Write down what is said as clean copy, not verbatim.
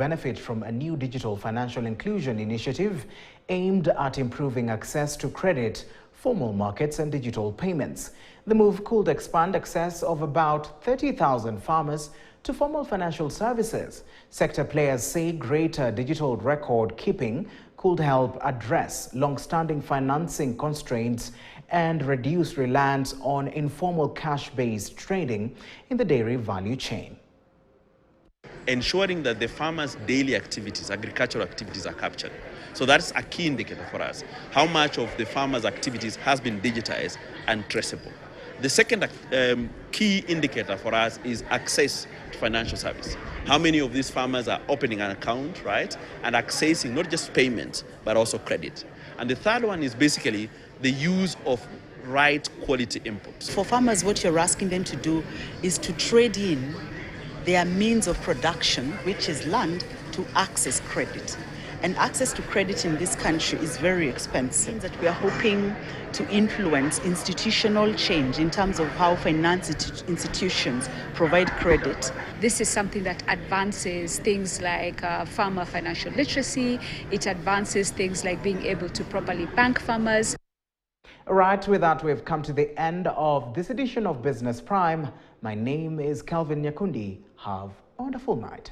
benefit from a new digital financial inclusion initiative aimed at improving access to credit, formal markets and digital payments. The move could expand access of about 30,000 farmers to formal financial services. Sector players say greater digital record keeping could help address long-standing financing constraints and reduce reliance on informal cash-based trading in the dairy value chain. Ensuring that the farmers' daily activities, agricultural activities, are captured. So that's a key indicator for us. How much of the farmers' activities has been digitized and traceable. The second key indicator for us is access to financial service. How many of these farmers are opening an account, right, and accessing not just payments, but also credit. And the third one is basically the use of right quality inputs. For farmers, what you're asking them to do is to trade in their means of production, which is land, to access credit. And access to credit in this country is very expensive. That we are hoping to influence institutional change in terms of how finance institutions provide credit. This is something that advances things like farmer financial literacy. It advances things like being able to properly bank farmers. All right, with that, we've come to the end of this edition of Business Prime. My name is Calvin Nyakundi. Have a wonderful night.